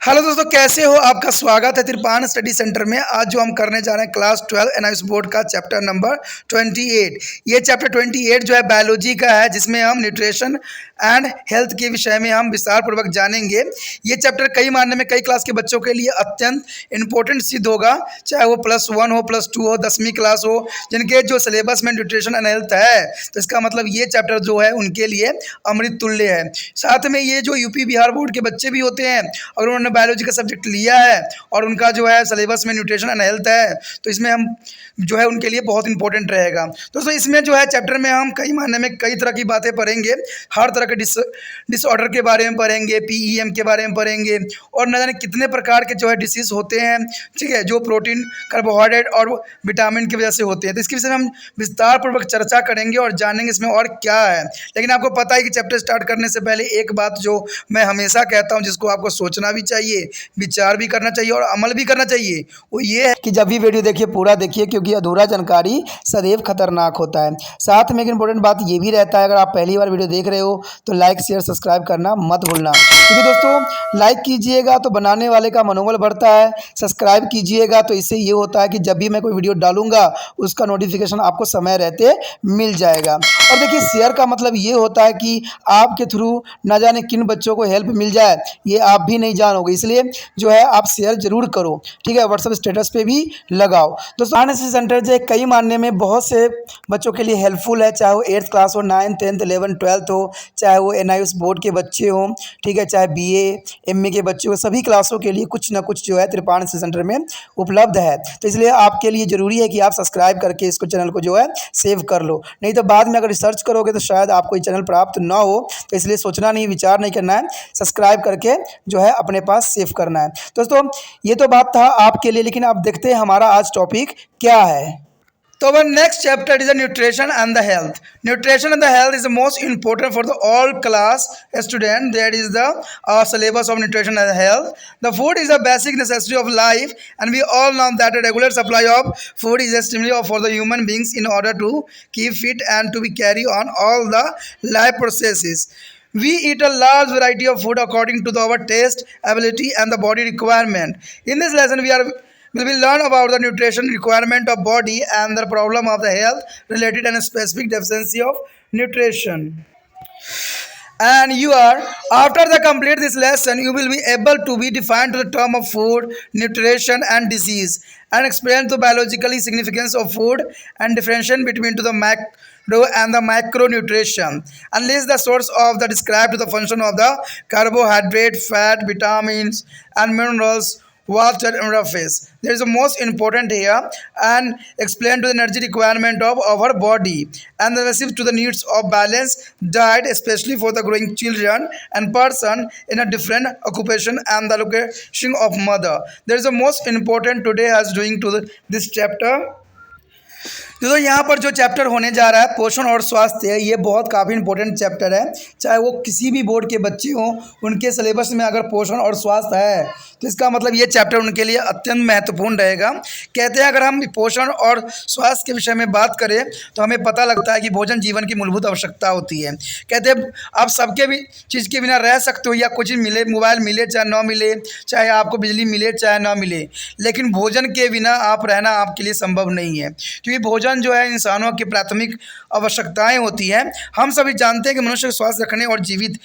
Hello दोस्तों, कैसे हो? आपका स्वागत है तिरपान स्टडी सेंटर में। आज जो हम करने जा रहे हैं क्लास 12 एनआईएस बोर्ड का चैप्टर नंबर 28। ये चैप्टर 28 जो है बायोलॉजी का है, जिसमें हम न्यूट्रिशन एंड हेल्थ के विषय में हम विस्तार पूर्वक जानेंगे। ये चैप्टर कई मायने में कई क्लास के बच्चों के लिए अत्यंत इंपॉर्टेंट सिद्ध होगा, चाहे वो +1 हो, +2 हो, 10वीं क्लास हो, जिनके जो सिलेबस में न्यूट्रिशन एंड हेल्थ है, तो इसका मतलब ये चैप्टर जो है उनके लिए अमृत तुल्य है। साथ में ये जो यूपी बिहार बोर्ड के बच्चे भी होते हैं, अगर उन्होंने बायोलॉजी का सब्जेक्ट लिया है और उनका जो है सिलेबस में न्यूट्रिशन एंड हेल्थ है, तो इसमें हम जो है उनके लिए बहुत इंपॉर्टेंट रहेगा। दोस्तों, इसमें जो है चैप्टर में हम कई मायने में कई तरह की बातें पढ़ेंगे। हर तरह के डिसऑर्डर के बारे में पढ़ेंगे, पीईएम के बारे में पढ़ेंगे, और न जाने कितने प्रकार के जो है डिसीज होते हैं, ठीक है, जो प्रोटीन, कार्बोहाइड्रेट और विटामिन की वजह से होते हैं। तो इसके विषय में हम विस्तार पूर्वक चर्चा करेंगे और जानेंगे इसमें और क्या है। लेकिन आपको पता है कि चैप्टर स्टार्ट करने से पहले एक बात जो मैं हमेशा कहता हूँ, जिसको आपको सोचना भी चाहिए, विचार भी करना चाहिए और अमल भी करना चाहिए, वो ये है कि जब भी वीडियो देखिए पूरा देखिए, क्योंकि अधूरा जानकारी सदैव खतरनाक होता है। साथ में एक इंपॉर्टेंट बात ये भी रहता है, अगर आप पहली बार वीडियो देख रहे हो तो लाइक शेयर सब्सक्राइब करना मत भूलना, क्योंकि दोस्तों लाइक कीजिएगा तो बनाने वाले का मनोबल बढ़ता है, सब्सक्राइब कीजिएगा तो इससे ये होता है कि जब भी मैं कोई वीडियो डालूंगा उसका नोटिफिकेशन आपको समय रहते मिल जाएगा। और देखिए, शेयर का मतलब ये होता है कि आपके थ्रू ना जाने किन बच्चों को हेल्प मिल जाए, ये आप भी नहीं जानोगे, इसलिए जो है आप शेयर जरूर करो, ठीक है। व्हाट्सएप स्टेटस पे भी लगाओ। दोस्तों, एनआईएस सेंटर जो है कई मानने में बहुत से बच्चों के लिए हेल्पफुल है, चाहे वो 8th क्लास हो, 9th 10th 11th 12th हो, चाहे वो एनआईएस बोर्ड के बच्चे हों, ठीक है, चाहे बीए एमए के बच्चे हो, सभी क्लासों के लिए कुछ ना कुछ जो है तिरपान सेंटर में उपलब्ध है। तो इसलिए आपके लिए ज़रूरी है कि आप सब्सक्राइब करके इसको चैनल को जो है सेव कर लो, नहीं तो बाद में अगर रिसर्च करोगे तो शायद आपको ये चैनल प्राप्त ना हो। तो इसलिए सोचना नहीं, विचार नहीं करना है, सब्सक्राइब करके जो है अपने पास सेव करना है। दोस्तों, ये तो बात था आपके लिए, लेकिन आप देखते हैं हमारा आज टॉपिक क्या है। तो our next chapter is the nutrition and the health. Nutrition and the health is the most important for the all class student. That is the syllabus of nutrition and health. The food is a basic necessity of life, and we all know that a regular supply of food is extremely for the human beings in order to keep fit and to be carry on all the life processes. We eat a large variety of food according to our taste, ability, and the body requirement. In this lesson, we will learn about the nutrition requirement of body and the problem of the health related and specific deficiency of nutrition. And after the complete this lesson, you will be able to be defined to the term of food, nutrition, and disease, and explain the biologically significance of food and differentiation between to the macro and the macronutrition, and list the source of the described to the function of the carbohydrate, fat, vitamins, and minerals, water and surface. There is the most important here, and explain to the energy requirement of our body and the receive to the needs of balanced diet, especially for the growing children and person in a different occupation and the location of mother. There is the most important today as doing to this chapter. तो यहाँ पर जो chapter होने जा रहा है पोषण और स्वास्थ्य, ये बहुत काफ़ी इंपॉर्टेंट चैप्टर है। चाहे वो किसी भी बोर्ड के बच्चे हों, उनके सिलेबस में अगर पोषण और स्वास्थ्य है तो इसका मतलब ये चैप्टर उनके लिए अत्यंत महत्वपूर्ण रहेगा। कहते हैं अगर हम पोषण और स्वास्थ्य के विषय में बात करें तो हमें पता लगता है कि भोजन जीवन की मूलभूत आवश्यकता होती है। कहते हैं आप सबके भी चीज़ के बिना रह सकते हो, या कुछ मिले, मोबाइल मिले चाहे ना मिले, चाहे आपको बिजली मिले चाहे ना मिले, लेकिन भोजन के बिना आप रहना आपके लिए संभव नहीं है, क्योंकि भोजन जो है इंसानों की प्राथमिक आवश्यकताएं होती हैं। हम सभी जानते हैं कि मनुष्य को स्वस्थ रखने और जीवित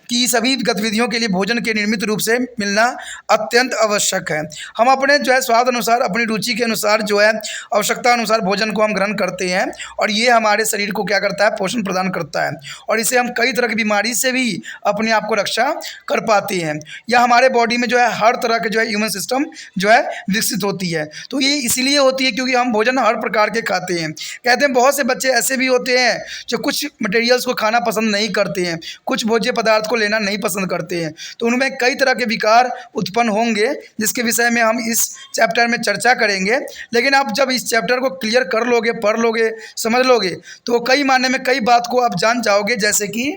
की सभी गतिविधियों के लिए भोजन के निर्मित रूप से मिलना अत्यंत आवश्यक है। हम अपने जो है स्वाद अनुसार, अपनी रुचि के अनुसार जो है आवश्यकता अनुसार भोजन को हम ग्रहण करते हैं, और ये हमारे शरीर को क्या करता है, पोषण प्रदान करता है, और इससे हम कई तरह की बीमारी से भी अपने आप को रक्षा कर पाते हैं, या हमारे बॉडी में जो है हर तरह के जो है ह्यूमन सिस्टम जो है विकसित होती है। तो ये इसीलिए होती है क्योंकि हम भोजन हर प्रकार के खाते हैं। कहते हैं बहुत से बच्चे ऐसे भी होते हैं जो कुछ मटेरियल्स को खाना पसंद नहीं करते हैं, कुछ भोज्य पदार्थ लेना नहीं पसंद करते हैं, तो उनमें कई तरह के विकार उत्पन्न होंगे, जिसके विषय में हम इस चैप्टर में चर्चा करेंगे। लेकिन आप जब इस चैप्टर को क्लियर कर लोगे, पढ़ लोगे, समझ लोगे, तो कई मायने में कई बात को आप जान जाओगे। जैसे कि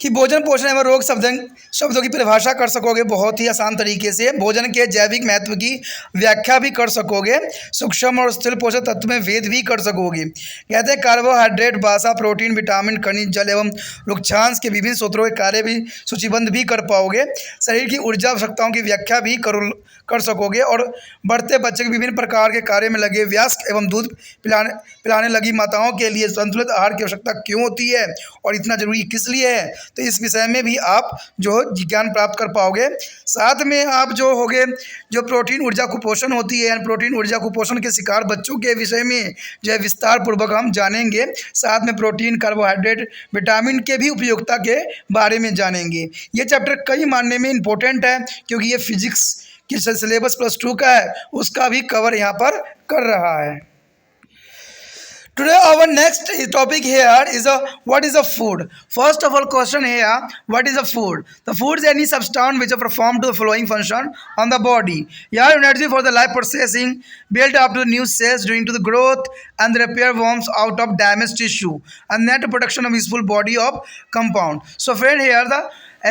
कि भोजन पोषण एवं रोग शब्दों की परिभाषा कर सकोगे बहुत ही आसान तरीके से। भोजन के जैविक महत्व की व्याख्या भी कर सकोगे। सूक्ष्म और स्थूल पोषक तत्व में भेद भी कर सकोगे। कहते हैं कार्बोहाइड्रेट, वसा, प्रोटीन, विटामिन, खनिज, जल एवं रुक्षांश के विभिन्न स्रोतों के कार्य भी सूचीबद्ध भी कर पाओगे। शरीर की ऊर्जा आवश्यकताओं की व्याख्या भी कर सकोगे और बढ़ते बच्चे के विभिन्न प्रकार के कार्य में लगे वयस्क एवं दूध पिलाने लगी माताओं के लिए संतुलित आहार की आवश्यकता क्यों होती है और इतना जरूरी किस लिए है, तो इस विषय में भी आप जो ज्ञान प्राप्त कर पाओगे। साथ में आप जो होगे जो प्रोटीन ऊर्जा कुपोषण होती है, प्रोटीन ऊर्जा कुपोषण के शिकार बच्चों के विषय में जो है विस्तार पूर्वक हम जानेंगे। साथ में प्रोटीन, कार्बोहाइड्रेट, विटामिन के भी उपयोगिता के बारे में जानेंगे। ये चैप्टर कई मानने में इम्पोर्टेंट है क्योंकि ये फिजिक्स की सिलेबस +2 का है, उसका भी कवर यहाँ पर कर रहा है। Today our next topic here is what is a food. First of all question here, what is a food? The food is any substance which perform to the following function on the body. Yeah, energy for the life processing, build up to new cells during to the growth and the repair worms out of damaged tissue and net production of useful body of compound. So friend here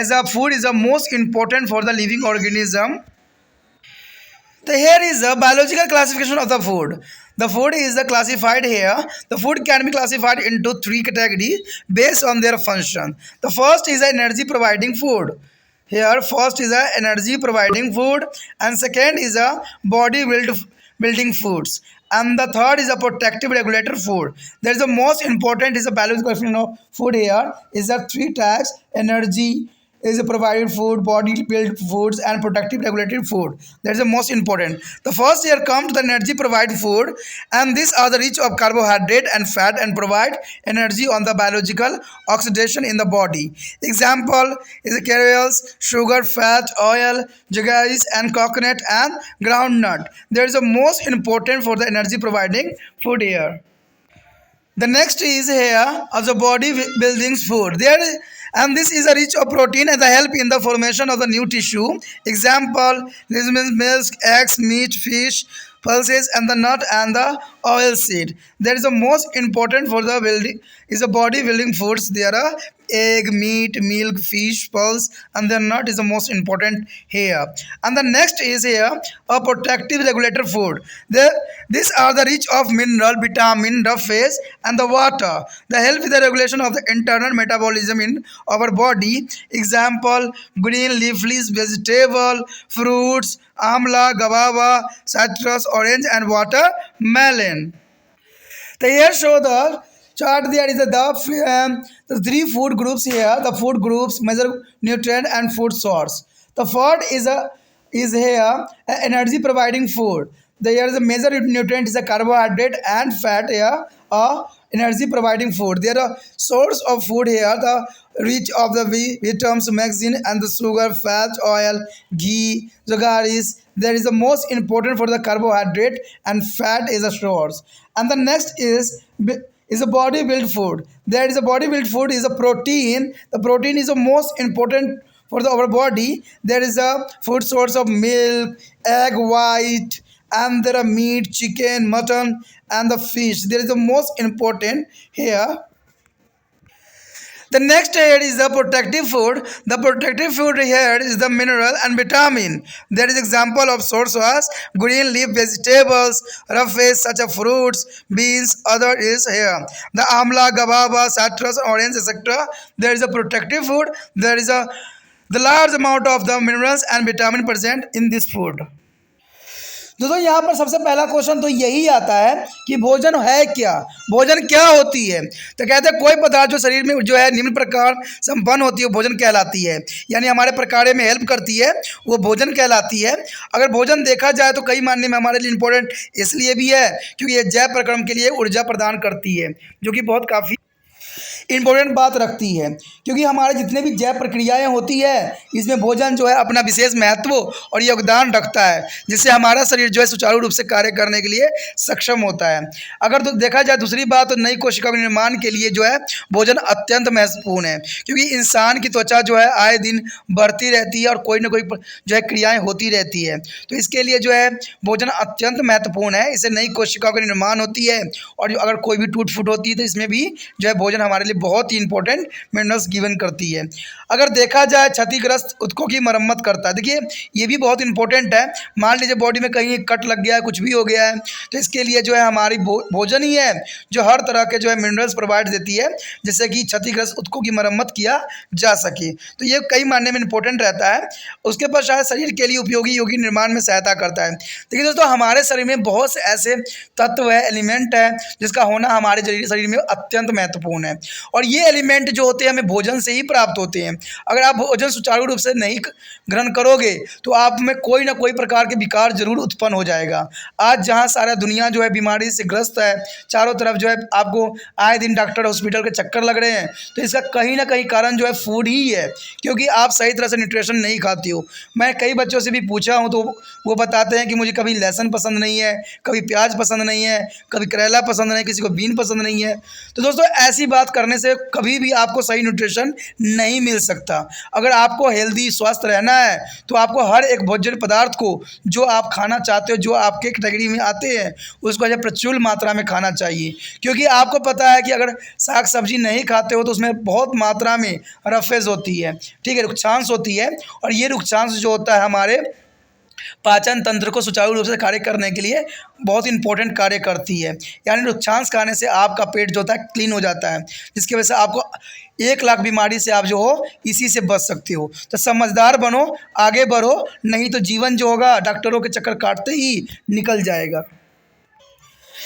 as a food is the most important for the living organism. So here is a biological classification of the food. The food is classified here. The food can be classified into 3 categories based on their function. The first is energy providing food. Here first is energy providing food and second is body building foods. And the third is a protective regulator food. There is the most important is a biological classification of food here is the 3 types: energy is a provided food, body built foods and protective regulated food. That is the most important. The first here comes the energy provided food, and these are the rich of carbohydrate and fat and provide energy on the biological oxidation in the body. Example is cereals, sugar, fat, oil, jaggeries and coconut and groundnut. There is the most important for the energy providing food here. The next is here of the body building food. And this is a rich of protein and the help in the formation of the new tissue. Example, milk, eggs, meat, fish, pulses and the nut and the oil seed. That is the most important for the building is the body building foods. There are egg, meat, milk, fish, pulse and the nut is the most important here. And the next is here a protective regulator food. These are the rich of mineral, vitamin, the phase and the water. They help with the regulation of the internal metabolism in our body. Example, green leafy vegetable, fruits, amla, guava, citrus, orange and watermelon. So here show the chart. There is the 3 food groups here. The food groups measure nutrient and food source. The first is here energy providing food. There is a major nutrient is a carbohydrate and fat here. Energy providing food. There are source of food here. The rich of the vitamins, magazine and the sugar, fat, oil, ghee, jaggeries. There is the most important for the carbohydrate and fat is a source. And the next is a body built food. There is a body built food is a protein. The protein is the most important for our body. There is a food source of milk, egg white and there are meat, chicken, mutton and the fish. There is the most important here. The next here is the protective food. The protective food here is the mineral and vitamin. There is example of source was green leaf vegetables, rough veg such as fruits, beans. Other is here the amla, guava, citrus, orange, etc. There is a protective food. There is the large amount of the minerals and vitamin present in this food. दोस्तों यहाँ पर सबसे पहला question तो यही आता है कि भोजन है क्या, भोजन क्या होती है। तो कहते हैं कोई पदार्थ जो शरीर में जो है निम्न प्रकार संपन्न होती है वो भोजन कहलाती है, यानी हमारे प्रकार्य में हेल्प करती है वो भोजन कहलाती है। अगर भोजन देखा जाए तो कई मायने में हमारे लिए इम्पोर्टेंट इसलिए भी है क्योंकि ये जैव प्रक्रम के लिए ऊर्जा प्रदान करती है, जो कि बहुत काफ़ी इम्पोर्टेंट बात रखती है क्योंकि हमारे जितने भी जैव प्रक्रियाएं होती है इसमें भोजन जो है अपना विशेष महत्व और योगदान रखता है, जिससे हमारा शरीर जो है सुचारू रूप से कार्य करने के लिए सक्षम होता है। अगर तो देखा जाए दूसरी बात तो नई कोशिका के निर्माण के लिए जो है भोजन अत्यंत महत्वपूर्ण है क्योंकि इंसान की त्वचा जो है आए दिन बढ़ती रहती है और कोई ना कोई जो है क्रियाएँ होती रहती है, तो इसके लिए जो है भोजन अत्यंत महत्वपूर्ण है। इससे नई कोशिकाओं का निर्माण होती है और अगर कोई भी टूट फूट होती है तो इसमें भी जो है भोजन हमारे लिए बहुत ही इंपॉर्टेंट मिनरल्स गिवन करती है। अगर देखा जाए क्षतिग्रस्त ऊतकों की मरम्मत करता है। देखिए ये भी बहुत इंपॉर्टेंट है। मान लीजिए बॉडी में कहीं कट लग गया है, कुछ भी हो गया है, तो इसके लिए जो है हमारी भोजन ही है जो हर तरह के जो है मिनरल्स प्रोवाइड देती है, जिससे कि क्षतिग्रस्त ऊतकों की मरम्मत किया जा सके। तो ये कई मायने में इंपॉर्टेंट रहता है। उसके बाद शायद शरीर के लिए उपयोगी यौगिक निर्माण में सहायता करता है। देखिए दोस्तों, हमारे शरीर में बहुत से ऐसे तत्व है, एलिमेंट है, जिसका होना हमारे शरीर में अत्यंत महत्वपूर्ण है। और ये एलिमेंट जो होते हैं हमें भोजन से ही प्राप्त होते हैं। अगर आप भोजन सुचारू रूप से नहीं ग्रहण करोगे तो आप में कोई ना कोई प्रकार के विकार जरूर उत्पन्न हो जाएगा। आज जहाँ सारा दुनिया जो है बीमारी से ग्रस्त है, चारों तरफ जो है आपको आए दिन डॉक्टर हॉस्पिटल के चक्कर लग रहे हैं, तो इसका कहीं ना कहीं कारण जो है फूड ही है, क्योंकि आप सही तरह से न्यूट्रिशन नहीं खाते हो। मैं कई बच्चों से भी पूछा हूँ तो वो बताते हैं कि मुझे कभी लहसुन पसंद नहीं है, कभी प्याज पसंद नहीं है, कभी करेला पसंद नहीं, किसी को बीन पसंद नहीं है। तो दोस्तों ऐसी बात करने से कभी भी आपको सही न्यूट्रिशन नहीं मिल सकता। अगर आपको हेल्दी स्वस्थ रहना है तो आपको हर एक भोजन पदार्थ को जो आप खाना चाहते हो, जो आपके कैटेगरी में आते हैं, उसको जो प्रचुर मात्रा में खाना चाहिए। क्योंकि आपको पता है कि अगर साग सब्जी नहीं खाते हो तो उसमें बहुत मात्रा में रफेज होती है, ठीक है, रुक्षांश होती है। और ये रुक्षांश जो होता है हमारे पाचन तंत्र को सुचारू रूप से कार्य करने के लिए बहुत इंपॉर्टेंट कार्य करती है। यानी रुक्षांश खाने से आपका पेट जो होता है क्लीन हो जाता है, जिसकी वजह से आपको 1 लाख बीमारी से आप जो हो इसी से बच सकते हो। तो समझदार बनो, आगे बढ़ो, नहीं तो जीवन जो होगा डॉक्टरों के चक्कर काटते ही निकल जाएगा।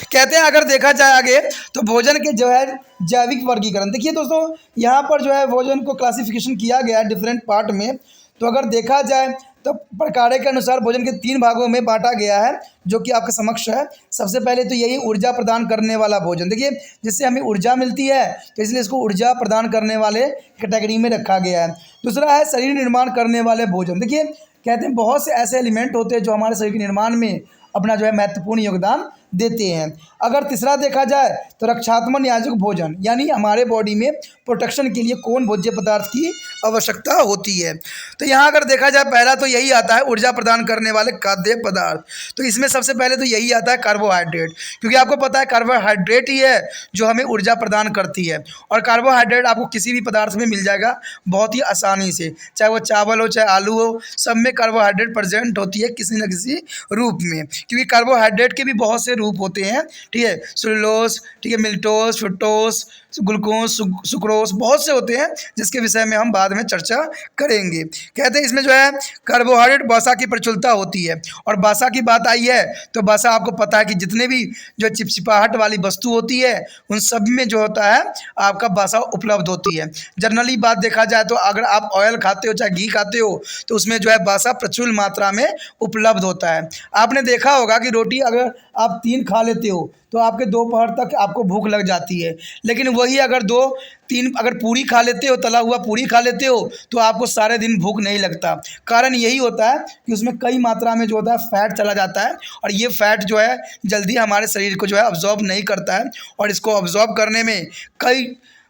कहते हैं अगर देखा जाए आगे तो भोजन के जो है जैविक वर्गीकरण। देखिए दोस्तों, यहाँ पर जो है भोजन को क्लासिफिकेशन किया गया है डिफरेंट पार्ट में। तो अगर देखा जाए तो प्रकार के अनुसार भोजन के 3 भागों में बांटा गया है, जो कि आपके समक्ष है। सबसे पहले तो यही ऊर्जा प्रदान करने वाला भोजन। देखिए जिससे हमें ऊर्जा मिलती है, तो इसलिए इसको ऊर्जा प्रदान करने वाले कैटेगरी में रखा गया है। दूसरा है शरीर निर्माण करने वाले भोजन। देखिए कहते हैं बहुत से ऐसे एलिमेंट होते हैं जो हमारे शरीर के निर्माण में अपना जो है महत्वपूर्ण योगदान देते हैं। अगर तीसरा देखा जाए तो रक्षात्मक न्यायिक भोजन, यानी हमारे बॉडी में प्रोटेक्शन के लिए कौन भोज्य पदार्थ की आवश्यकता होती है। तो यहाँ अगर देखा जाए पहला तो यही आता है ऊर्जा प्रदान करने वाले खाद्य पदार्थ। तो इसमें सबसे पहले तो यही आता है कार्बोहाइड्रेट, क्योंकि आपको पता है कार्बोहाइड्रेट ही है जो हमें ऊर्जा प्रदान करती है। और कार्बोहाइड्रेट आपको किसी भी पदार्थ में मिल जाएगा बहुत ही आसानी से, चाहे वो चावल हो चाहे आलू हो, सब में कार्बोहाइड्रेट प्रेजेंट होती है किसी न किसी रूप में। क्योंकि कार्बोहाइड्रेट के भी बहुत से रूप होते हैं, ठीक है, सेलुलोज, ठीक है, मिल्टोज, फ्रुक्टोज, ग्लूकोज, सुक्रोज, बहुत से होते हैं, जिसके विषय में हम बाद में चर्चा करेंगे। कहते हैं इसमें जो है कार्बोहाइड्रेट वसा की प्रचुरता होती है। और वसा की बात आई है तो वसा आपको पता है कि जितने भी जो चिपचिपाहट वाली वस्तु होती है उन सब में जो होता है आपका वसा उपलब्ध होती है। जनरली बात देखा जाए तो अगर आप ऑयल खाते हो चाहे घी खाते हो तो उसमें जो है वसा प्रचुर मात्रा में उपलब्ध होता है। आपने देखा होगा कि रोटी अगर आप 3 खा लेते हो तो आपके दोपहर तक आपको भूख लग जाती है, लेकिन वही अगर 2-3 अगर पूरी खा लेते हो, तला हुआ पूरी खा लेते हो, तो आपको सारे दिन भूख नहीं लगता। कारण यही होता है कि उसमें कई मात्रा में जो होता है फैट चला जाता है, और ये फैट जो है जल्दी हमारे शरीर को जो है अब्जॉर्ब नहीं करता है, और इसको अब्जॉर्ब करने में कई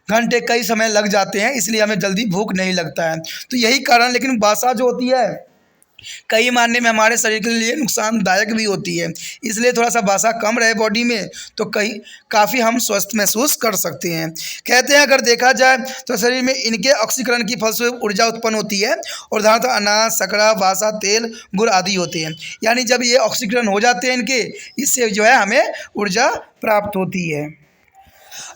घंटे कई समय लग जाते हैं, इसलिए हमें जल्दी भूख नहीं लगता है। तो यही कारण, लेकिन वसा जो होती है कई मायने में हमारे शरीर के लिए नुकसानदायक भी होती है, इसलिए थोड़ा सा वसा कम रहे बॉडी में तो काफ़ी हम स्वस्थ महसूस कर सकते हैं। कहते हैं अगर देखा जाए तो शरीर में इनके ऑक्सीकरण की फलस्वरूप ऊर्जा उत्पन्न होती है, और उदाहरणतः अनाज, शर्करा, वसा, तेल, गुड़ आदि होते हैं। यानी जब ये ऑक्सीकरण हो जाते हैं इनके, इससे जो है हमें ऊर्जा प्राप्त होती है।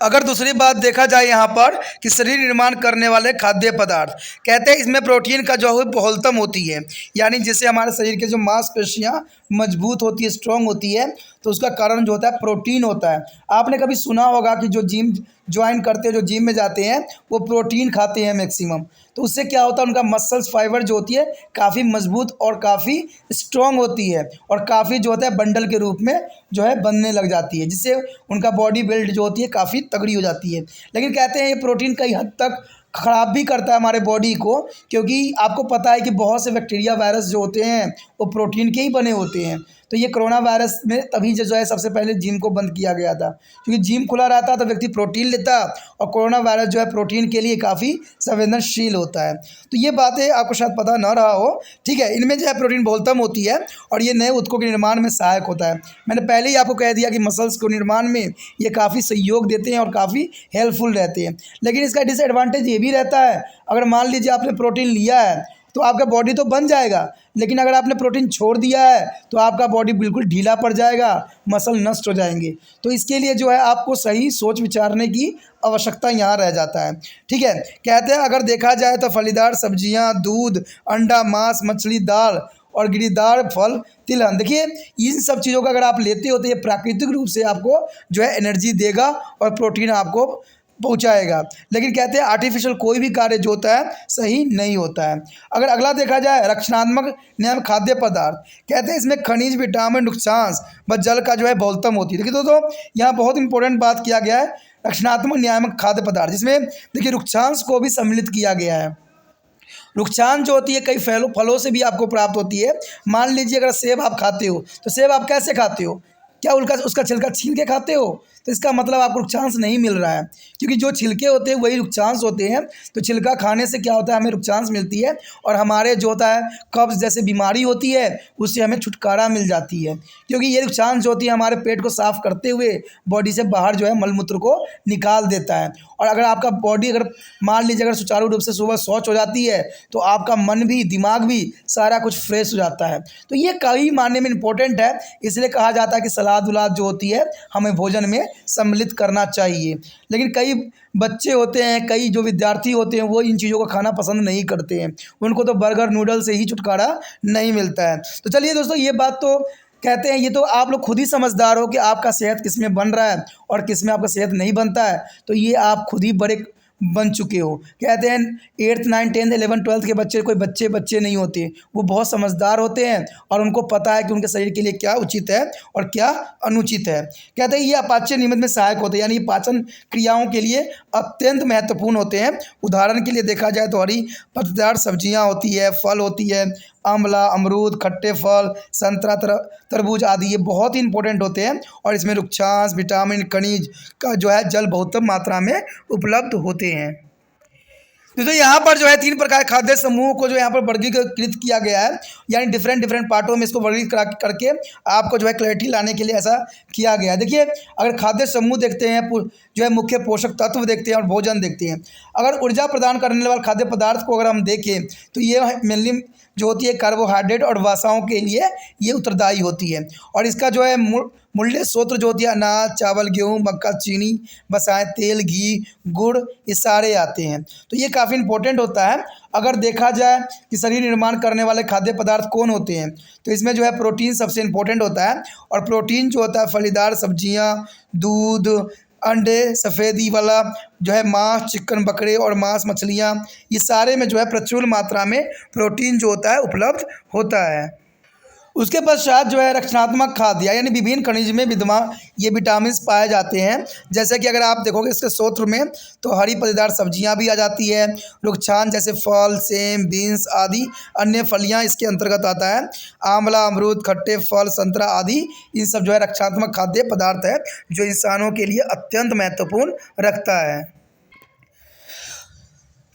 अगर दूसरी बात देखा जाए यहाँ पर कि शरीर निर्माण करने वाले खाद्य पदार्थ, कहते हैं इसमें प्रोटीन का जो है बहुलतम होती है, यानी जिससे हमारे शरीर के जो मांसपेशियाँ मजबूत होती है, स्ट्रॉन्ग होती है, तो उसका कारण जो होता है प्रोटीन होता है। आपने कभी सुना होगा कि जो जिम ज्वाइन करते हैं, जो जिम में जाते हैं, वो प्रोटीन खाते हैं मैक्सिमम। तो उससे क्या होता है, उनका मसल्स फाइबर जो होती है काफ़ी मजबूत और काफ़ी स्ट्रॉन्ग होती है, और काफ़ी जो होता है बंडल के रूप में जो है बनने लग जाती है, जिससे उनका बॉडी बिल्ड जो होती है काफ़ी तगड़ी हो जाती है। लेकिन कहते हैं ये प्रोटीन कई हद तक ख़राब भी करता है हमारे बॉडी को, क्योंकि आपको पता है कि बहुत से बैक्टीरिया वायरस जो होते हैं वो प्रोटीन के ही बने होते हैं। तो ये कोरोना वायरस में तभी जो है सबसे पहले जिम को बंद किया गया था, क्योंकि जिम खुला रहता तो व्यक्ति प्रोटीन लेता, और कोरोना वायरस जो है प्रोटीन के लिए काफ़ी संवेदनशील होता है। तो ये बातें आपको शायद पता ना रहा हो, ठीक है। इनमें जो है प्रोटीन बहुलतम होती है और ये नए ऊतकों के निर्माण में सहायक होता है। मैंने पहले ही आपको कह दिया कि मसल्स को निर्माण में ये काफ़ी सहयोग देते हैं और काफ़ी हेल्पफुल रहते हैं। लेकिन इसका डिसएडवांटेज ये भी रहता है, अगर मान लीजिए आपने प्रोटीन लिया है तो आपका बॉडी तो बन जाएगा, लेकिन अगर आपने प्रोटीन छोड़ दिया है तो आपका बॉडी बिल्कुल ढीला पड़ जाएगा, मसल नष्ट हो जाएंगे। तो इसके लिए जो है आपको सही सोच विचारने की आवश्यकता यहाँ रह जाता है, ठीक है। कहते हैं अगर देखा जाए तो फलीदार सब्जियाँ, दूध, अंडा, मांस, मछली, दाल और गिरीदार फल, तिलहन, देखिए इन सब चीज़ों का अगर आप लेते हो तो ये प्राकृतिक रूप से आपको जो है एनर्जी देगा और प्रोटीन आपको पहुंचाएगा। लेकिन कहते हैं आर्टिफिशियल कोई भी कार्य जो होता है सही नहीं होता है। अगर अगला देखा जाए रक्षणात्मक नियम खाद्य पदार्थ, कहते हैं इसमें खनिज, विटामिन, नुकसान व जल का जो है बहुलतम होती है। देखिए दोस्तों यहाँ बहुत इंपॉर्टेंट बात किया गया है रक्षणात्मक नियामक खाद्य पदार्थ, जिसमें देखिए रुक्षांश को भी सम्मिलित किया गया है। रुक्षांश जो होती है कई फलों से भी आपको प्राप्त होती है। मान लीजिए अगर सेब आप खाते हो तो सेब आप कैसे खाते हो? क्या उसका छिलका छील के खाते हो? तो इसका मतलब आपको रुक्षांश नहीं मिल रहा है, क्योंकि जो छिलके होते हैं वही रुक्षांश होते हैं। तो छिलका खाने से क्या होता है, हमें रुक्षांश मिलती है और हमारे जो होता है कब्ज़ जैसे बीमारी होती है उससे हमें छुटकारा मिल जाती है, क्योंकि ये रुक्षांश जो होती है हमारे पेट को साफ़ करते हुए बॉडी से बाहर जो है मलमूत्र को निकाल देता है। और अगर आपका बॉडी अगर मान लीजिए अगर सुचारू रूप से सुबह शौच हो जाती है तो आपका मन भी, दिमाग भी, सारा कुछ फ्रेश हो जाता है। तो ये कई मायने में इम्पोर्टेंट है, इसलिए कहा जाता है कि सलाद उलाद जो होती है हमें भोजन में सम्मिलित करना चाहिए। लेकिन कई बच्चे होते हैं, कई जो विद्यार्थी होते हैं वो इन चीज़ों को खाना पसंद नहीं करते हैं, उनको तो बर्गर नूडल से ही छुटकारा नहीं मिलता है। तो चलिए दोस्तों ये बात तो कहते हैं, ये तो आप लोग खुद ही समझदार हो कि आपका सेहत किस में बन रहा है और किस में आपका सेहत नहीं बनता है। तो ये आप खुद ही बड़े बन चुके हो। कहते हैं 8th 9th 10th 11th 12th के बच्चे कोई बच्चे नहीं होते, वो बहुत समझदार होते हैं और उनको पता है कि उनके शरीर के लिए क्या उचित है और क्या अनुचित है। कहते हैं ये अपाच्य निमित्त में सहायक होते हैं, यानी ये पाचन क्रियाओं के लिए अत्यंत महत्वपूर्ण होते हैं। उदाहरण के लिए देखा जाए तो हरी पत्तेदार सब्जियां होती है, फल होती है, आंवला, अमरूद, खट्टे फल, संतरा, तरबूज आदि ये बहुत ही इंपॉर्टेंट होते हैं और इसमें रुक्षांश, विटामिन, खनिज का जो है जल बहुत मात्रा में उपलब्ध होते हैं। तो यहाँ पर जो है 3 प्रकार के खाद्य समूह को जो यहाँ पर वर्गीकृत किया गया है, यानी डिफरेंट पार्टों में इसको वर्गीकृत करके आपको जो है क्लैरिटी लाने के लिए ऐसा किया गया है। देखिए अगर खाद्य समूह देखते हैं, जो है मुख्य पोषक तत्व देखते हैं और भोजन देखते हैं। अगर ऊर्जा प्रदान करने वाले खाद्य पदार्थ को अगर हम देखें तो ये मेनली जो होती है कार्बोहाइड्रेट और वसाओं के लिए ये उत्तरदायी होती है। और इसका जो है मूल्य स्रोत जो होती है अनाज, चावल, गेहूँ, मक्का, चीनी, बसाएं, तेल, घी, गुड़, ये सारे आते हैं। तो ये काफ़ी इंपॉर्टेंट होता है। अगर देखा जाए कि शरीर निर्माण करने वाले खाद्य पदार्थ कौन होते हैं तो इसमें जो है प्रोटीन सबसे इम्पोर्टेंट होता है। और प्रोटीन जो होता है फलीदार सब्जियाँ, दूध, अंडे, सफ़ेदी वाला जो है मांस, चिकन, बकरे और मांस, मछलियाँ, ये सारे में जो है प्रचुर मात्रा में प्रोटीन जो होता है उपलब्ध होता है। उसके पश्चात जो है रक्षणात्मक खाद्य यानी विभिन्न खनिज में विद्यमान ये विटामिन पाए जाते हैं। जैसे कि अगर आप देखोगे इसके स्रोत में तो हरी पत्तेदार सब्जियां भी आ जाती है, रुक्षांश जैसे फल, सेम, बीन्स आदि अन्य फलियां इसके अंतर्गत आता है। आंवला, अमरूद, खट्टे फल, संतरा आदि इन सब जो है रक्षणात्मक खाद्य पदार्थ है जो इंसानों के लिए अत्यंत महत्वपूर्ण रखता है।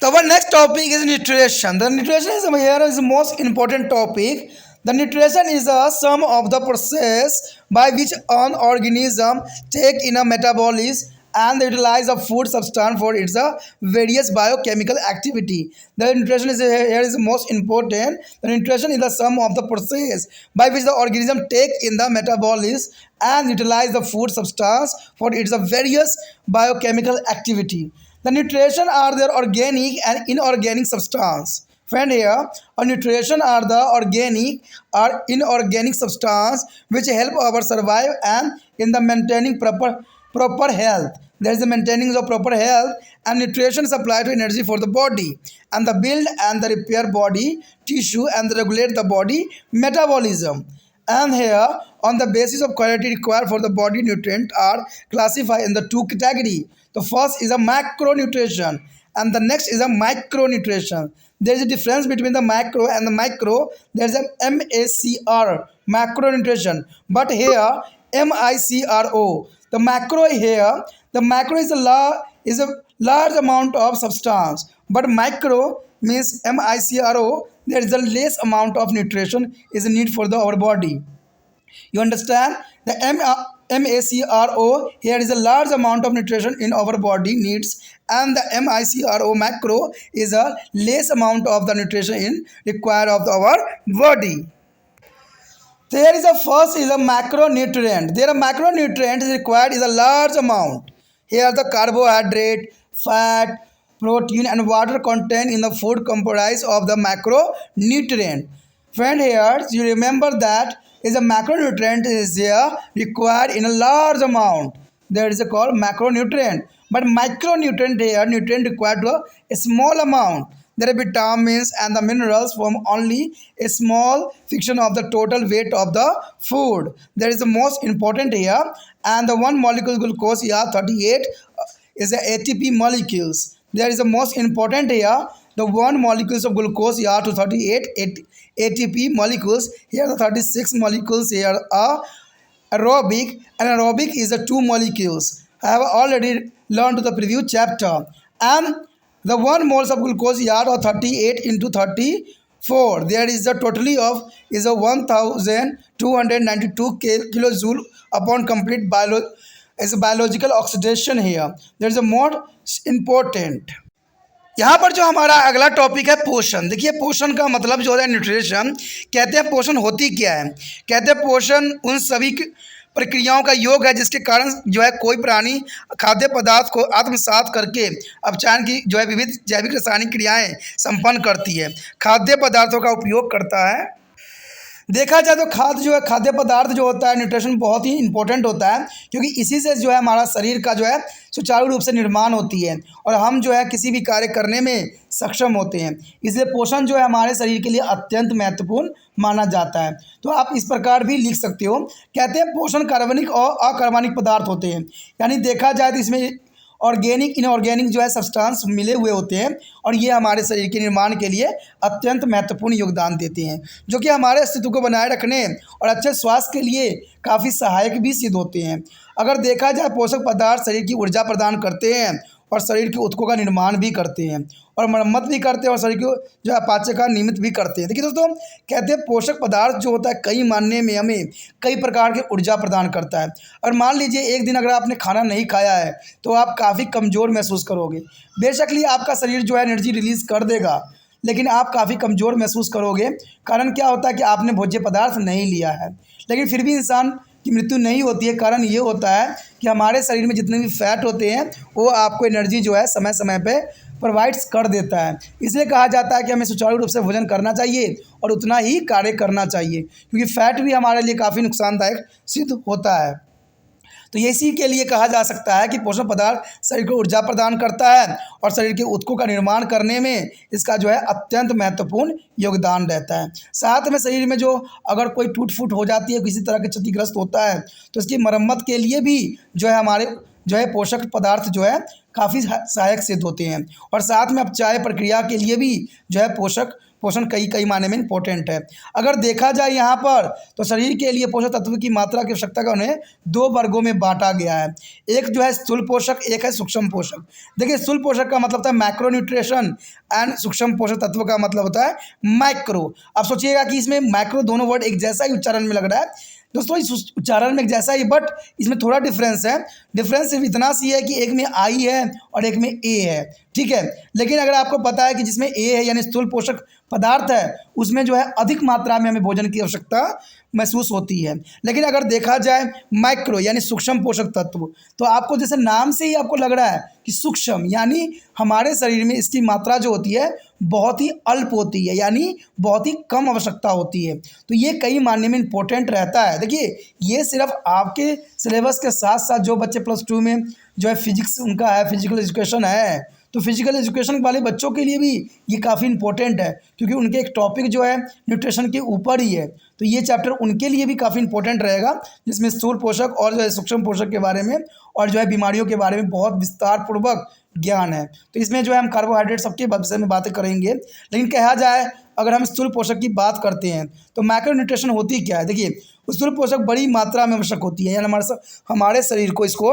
तो our next topic is nutrition. The nutrition is here is the most important topic. The nutrition is a sum of the process by which an organism take in a metabolism and utilize a food substance for its various biochemical activity. The nutrition is here is most important. The nutrition is the sum of the process by which the organism take in the metabolism and utilize the food substance for its various biochemical activity. The nutrition are their organic and inorganic substance. Friend here, a nutrition are the organic or inorganic substance which help our survive and in the maintaining proper health. There is the maintaining of proper health and nutrition supply to energy for the body and the build and the repair body tissue and the regulate the body metabolism. And here on the basis of quality required for the body nutrient are classified in the 2 category. The first is a macronutrition and the next is a micronutrition. There is a difference between the macro and the micro. There is a MACR, macronutrition, but here MICRO. The macro here, the macro is a large amount of substance, but micro means MICRO. There is a less amount of nutrition is need for our body. You understand? The MACRO here is a large amount of nutrition in our body needs, and the MICRO macro is a less amount of the nutrition in required of our body. There is a first is a macronutrient. There a macronutrient is required is a large amount. Here the carbohydrate, fat, protein and water content in the food comprise of the macronutrient. Friend, here you remember that is a macronutrient is here required in a large amount. There is a called macronutrient. But micronutrient here nutrient required to a small amount. There are vitamins and the minerals form only a small fraction of the total weight of the food. There is the most important here, and the one molecule glucose here 38 is the ATP molecules. There is the most important here, the one molecules of glucose here to 38 ATP molecules. Here the 36 molecules here are aerobic, and aerobic is the 2 molecules. I have already learned to the previous chapter. And the 1 moles of glucose here are 38 into 34. There is a totally of is a 1292 kilojoule upon complete biological oxidation here. There is a more important. यहाँ पर जो हमारा अगला topic है पोषण। देखिए पोषण का मतलब जो है न्यूट्रिशन। कहते हैं पोषण होती क्या है? कहते हैं पोषण उन सभी प्रक्रियाओं का योग है जिसके कारण जो है कोई प्राणी खाद्य पदार्थ को आत्मसात करके अपचायन की जो है विविध जैविक रासायनिक क्रियाएं संपन्न करती है, खाद्य पदार्थों का उपयोग करता है। देखा जाए तो खाद्य पदार्थ जो होता है न्यूट्रिशन बहुत ही इंपॉर्टेंट होता है, क्योंकि इसी से जो है हमारा शरीर का जो है सुचारू रूप से निर्माण होती है और हम जो है किसी भी कार्य करने में सक्षम होते हैं। इसलिए पोषण जो है हमारे शरीर के लिए अत्यंत महत्वपूर्ण माना जाता है। तो आप इस प्रकार भी लिख सकते हो। कहते हैं पोषण कार्बनिक और अकार्बनिक पदार्थ होते हैं, यानी देखा जाए तो इसमें ऑर्गेनिक इनऑर्गेनिक जो है सब्सटेंस मिले हुए होते हैं और ये हमारे शरीर के निर्माण के लिए अत्यंत महत्वपूर्ण योगदान देते हैं, जो कि हमारे अस्तित्व को बनाए रखने और अच्छे स्वास्थ्य के लिए काफ़ी सहायक भी सिद्ध होते हैं। अगर देखा जाए पोषक पदार्थ शरीर की ऊर्जा प्रदान करते हैं और शरीर के ऊतकों का निर्माण भी करते हैं और मरम्मत भी करते हैं और शरीर को जो अपाच्य का निमित्त भी करते हैं। देखिए दोस्तों, कहते हैं पोषक पदार्थ जो होता है कई मानने में हमें कई प्रकार की ऊर्जा प्रदान करता है। और मान लीजिए एक दिन अगर आपने खाना नहीं खाया है तो आप काफ़ी कमज़ोर महसूस करोगे। बेशक आपका शरीर जो है एनर्जी रिलीज़ कर देगा, लेकिन आप काफ़ी कमज़ोर महसूस करोगे। कारण क्या होता है कि आपने भोज्य पदार्थ नहीं लिया है, लेकिन फिर भी इंसान की मृत्यु नहीं होती है। कारण ये होता है कि हमारे शरीर में जितने भी फैट होते हैं वो आपको एनर्जी जो है समय समय पे प्रोवाइड्स कर देता है। इसलिए कहा जाता है कि हमें सुचारू रूप से भोजन करना चाहिए और उतना ही कार्य करना चाहिए, क्योंकि फैट भी हमारे लिए काफ़ी नुकसानदायक सिद्ध होता है। तो इसी के लिए कहा जा सकता है कि पोषक पदार्थ शरीर को ऊर्जा प्रदान करता है और शरीर के ऊतकों का निर्माण करने में इसका जो है अत्यंत महत्वपूर्ण योगदान रहता है। साथ में शरीर में जो अगर कोई टूट फूट हो जाती है, किसी तरह के क्षतिग्रस्त होता है, तो इसकी मरम्मत के लिए भी जो है हमारे जो है पोषक पदार्थ जो है काफ़ी सहायक सिद्ध होते हैं। और साथ में अपचाय प्रक्रिया के लिए भी जो है पोषण कई मायने में इम्पोर्टेंट है। अगर देखा जाए यहाँ पर तो शरीर के लिए पोषक तत्व की मात्रा की आवश्यकता का उन्हें 2 वर्गों में बांटा गया है। एक जो है स्थूल पोषक, एक है सूक्ष्म पोषक। देखिए स्थूल पोषक का मतलब होता है मैक्रोन्यूट्रिशन एंड सूक्ष्म पोषक तत्व का मतलब होता है माइक्रो। अब सोचिएगा कि इसमें माइक्रो दोनों वर्ड एक जैसा ही उच्चारण में लग रहा है। दोस्तों इस उच्चारण में एक जैसा ही, बट इसमें थोड़ा डिफरेंस है। डिफरेंस सिर्फ इतना सी है कि एक में आई है और एक में ए है, ठीक है। लेकिन अगर आपको पता है कि जिसमें ए है यानी स्थूल पोषक पदार्थ है उसमें जो है अधिक मात्रा में हमें भोजन की आवश्यकता महसूस होती है। लेकिन अगर देखा जाए माइक्रो यानी सूक्ष्म पोषक तत्व, तो आपको जैसे नाम से ही आपको लग रहा है कि सूक्ष्म यानी हमारे शरीर में इसकी मात्रा जो होती है बहुत ही अल्प होती है, यानी बहुत ही कम आवश्यकता होती है। तो ये कई मायने में इम्पोर्टेंट रहता है। देखिए ये सिर्फ आपके सिलेबस के साथ साथ जो बच्चे +2 में जो है फिजिक्स उनका है, फिजिकल एजुकेशन है, तो फिजिकल एजुकेशन वाले बच्चों के लिए भी ये काफ़ी इंपॉर्टेंट है, क्योंकि उनके एक टॉपिक जो है न्यूट्रिशन के ऊपर ही है। तो ये चैप्टर उनके लिए भी काफ़ी इंपॉर्टेंट रहेगा, जिसमें स्थूल पोषक और जो है सूक्ष्म पोषक के बारे में और जो है बीमारियों के बारे में बहुत विस्तार पूर्वक ज्ञान है। तो इसमें जो है हम कार्बोहाइड्रेट सबके विषय में बातें करेंगे। लेकिन कहा जाए, अगर हम स्थूल पोषक की बात करते हैं तो मैक्रो न्यूट्रिशन होती क्या है? देखिए, स्थूल पोषक बड़ी मात्रा में आवश्यक होती है, यानी हमारे शरीर को इसको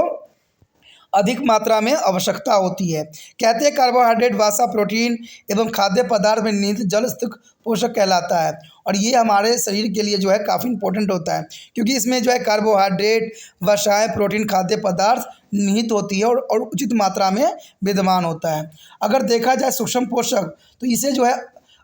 अधिक मात्रा में आवश्यकता होती है। कहते हैं कार्बोहाइड्रेट, वसा, प्रोटीन एवं खाद्य पदार्थ में निहित जल स्थित पोषक कहलाता है, और ये हमारे शरीर के लिए जो है काफ़ी इंपॉर्टेंट होता है, क्योंकि इसमें जो है कार्बोहाइड्रेट, वसाएं, प्रोटीन, खाद्य पदार्थ निहित होती है और उचित मात्रा में विद्यमान होता है। अगर देखा जाए सूक्ष्म पोषक, तो इसे जो है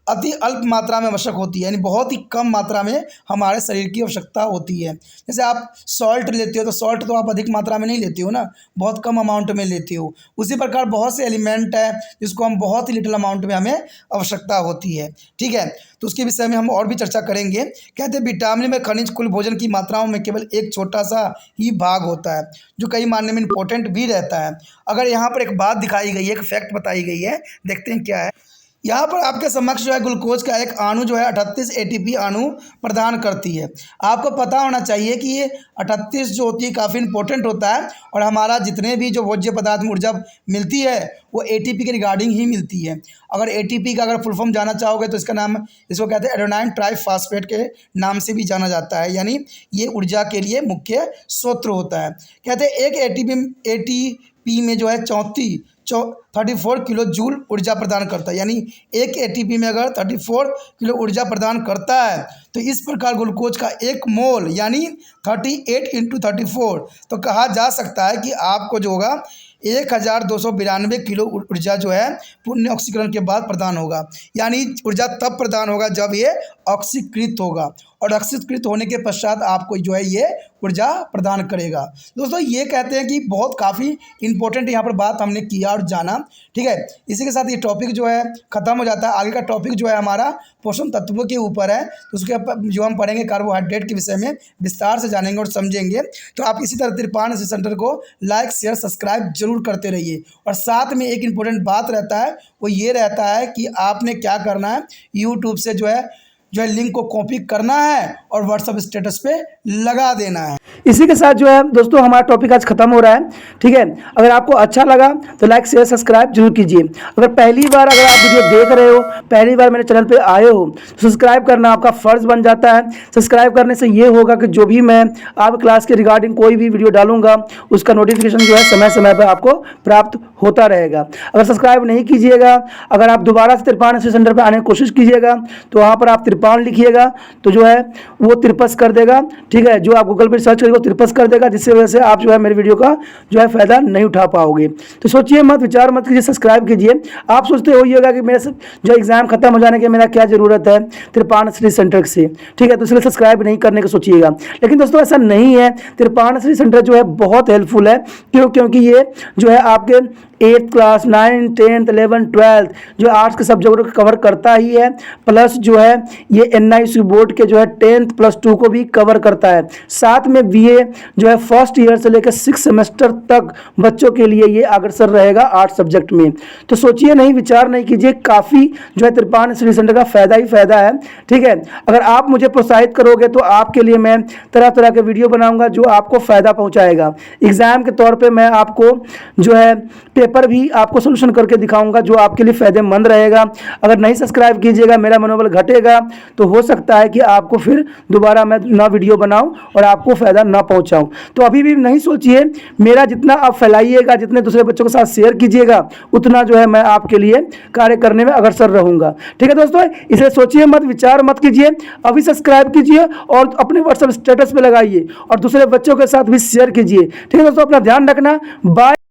अति अल्प मात्रा में आवश्यक होती है, यानी बहुत ही कम मात्रा में हमारे शरीर की आवश्यकता होती है। जैसे आप सॉल्ट लेते हो, तो सॉल्ट तो आप अधिक मात्रा में नहीं लेते हो ना, बहुत कम अमाउंट में लेते हो। उसी प्रकार बहुत से एलिमेंट है जिसको हम बहुत ही लिटिल अमाउंट में हमें आवश्यकता होती है। ठीक है, तो उसके विषय में हम और भी चर्चा करेंगे। कहते हैं विटामिन में खनिज कुल भोजन की मात्राओं में केवल एक छोटा सा ही भाग होता है, जो कई मायने में इंपॉर्टेंट भी रहता है। अगर यहाँ पर एक बात दिखाई गई है, एक फैक्ट बताई गई है, देखते हैं क्या है। यहाँ पर आपके समक्ष जो है ग्लूकोज का एक अणु जो है 38 ATP अणु प्रदान करती है। आपको पता होना चाहिए कि ये 38 जो होती है काफ़ी इंपॉर्टेंट होता है, और हमारा जितने भी जो भोज्य पदार्थ में ऊर्जा मिलती है वो ATP के रिगार्डिंग ही मिलती है। अगर ATP का अगर फुल फॉर्म जाना चाहोगे तो इसका नाम, इसको कहते हैं एडेनाइन ट्राइफॉस्फेट के नाम से भी जाना जाता है, यानी ये ऊर्जा के लिए मुख्य स्रोत होता है। कहते हैं एक ATP में जो है 34 किलो जूल ऊर्जा प्रदान करता है, यानी एक ATP में अगर 34 किलो ऊर्जा प्रदान करता है, तो इस प्रकार ग्लूकोज का एक मोल यानी 38 × 34, तो कहा जा सकता है कि आपको जो होगा 1292 किलो ऊर्जा जो है पुण्य ऑक्सीकरण के बाद प्रदान होगा। यानी ऊर्जा तब प्रदान होगा जब ये ऑक्सीकृत होगा, और ऑक्सीकृत होने के पश्चात आपको जो है ये ऊर्जा प्रदान करेगा। दोस्तों, ये कहते हैं कि बहुत काफ़ी इंपॉर्टेंट यहाँ पर बात हमने किया और जाना। ठीक है, इसी के साथ ये टॉपिक जो है ख़त्म हो जाता है। आगे का टॉपिक जो है हमारा पोषण तत्वों के ऊपर है, तो उसके जो हम पढ़ेंगे कार्बोहाइड्रेट के विषय में विस्तार से जानेंगे और समझेंगे। तो आप इसी तरह तिरपान सेंटर को लाइक, शेयर, सब्सक्राइब जरूर करते रहिए। और साथ में एक इम्पोर्टेंट बात रहता है, वो ये रहता है कि आपने क्या करना है, यूट्यूब से जो है लिंक को कॉपी करना है और व्हाट्सएप स्टेटस पे लगा देना है। इसी के साथ जो है दोस्तों हमारा टॉपिक आज खत्म हो रहा है। ठीक है, अगर आपको अच्छा लगा तो लाइक, शेयर, सब्सक्राइब जरूर कीजिए। अगर पहली बार अगर आप वीडियो देख रहे हो, पहली बार मेरे चैनल पे आए हो, तो सब्सक्राइब करना आपका फ़र्ज़ बन जाता है। सब्सक्राइब करने से ये होगा कि जो भी मैं आप क्लास के रिगार्डिंग कोई भी वीडियो डालूंगा उसका नोटिफिकेशन जो है समय समय पर आपको प्राप्त होता रहेगा। अगर सब्सक्राइब नहीं कीजिएगा, अगर आप दोबारा से तिरपान सेंटर पर आने की कोशिश कीजिएगा, तो वहाँ पर आप तिरपान लिखिएगा तो जो है वो तिरपस कर देगा। ठीक है, जो आप गूगल पर सर्च करेंगे वो तिरपस कर देगा, जिससे वजह से आप जो है मेरे वीडियो का जो है फ़ायदा नहीं उठा पाओगे। तो सोचिए मत, विचार मत कीजिए, सब्सक्राइब कीजिए। आप सोचते होइएगा कि मेरे जो एग्ज़ाम खत्म हो जाने के मेरा क्या ज़रूरत है तिरपान स्टडी सेंटर से। ठीक है, तो इसलिए सब्सक्राइब नहीं करने को सोचिएगा। लेकिन दोस्तों ऐसा नहीं है, तिरपान स्टडी सेंटर जो है बहुत हेल्पफुल है। क्योंकि ये जो है आपके 8th class, 9th, 10th, 11th, 12th जो आर्ट्स के सब्जेक्ट को कवर करता ही है, प्लस जो है ये NIC बोर्ड के जो है 10th +2 को भी कवर करता है। साथ में BA जो है फर्स्ट ईयर से लेकर 6 सेमेस्टर तक बच्चों के लिए ये अग्रसर रहेगा आर्ट्स सब्जेक्ट में। तो सोचिए नहीं, विचार नहीं कीजिए, काफ़ी जो है तिरपान स्टडी सेंटर का फ़ायदा ही फ़ायदा है। ठीक है, अगर आप मुझे प्रोत्साहित करोगे तो आपके लिए मैं तरह तरह के वीडियो बनाऊँगा जो आपको फ़ायदा पहुँचाएगा। एग्ज़ाम के तौर पर मैं आपको जो है पेपर भी आपको सोल्यूशन करके दिखाऊंगा जो आपके लिए फ़ायदेमंद रहेगा। अगर नहीं सब्सक्राइब कीजिएगा, मेरा मनोबल घटेगा, तो हो सकता है कि आपको फिर दोबारा मैं ना वीडियो बनाऊं और आपको फ़ायदा ना पहुंचाऊं। तो अभी भी नहीं सोचिए, मेरा जितना आप फैलाइएगा, जितने दूसरे बच्चों के साथ शेयर कीजिएगा, उतना जो है मैं आपके लिए कार्य करने में अग्रसर रहूँगा। ठीक है दोस्तों, इसलिए सोचिए मत, विचार मत कीजिए, अभी सब्सक्राइब कीजिए और अपने व्हाट्सएप स्टेटस पर लगाइए और दूसरे बच्चों के साथ भी शेयर कीजिए। ठीक है दोस्तों, अपना ध्यान रखना। बाय।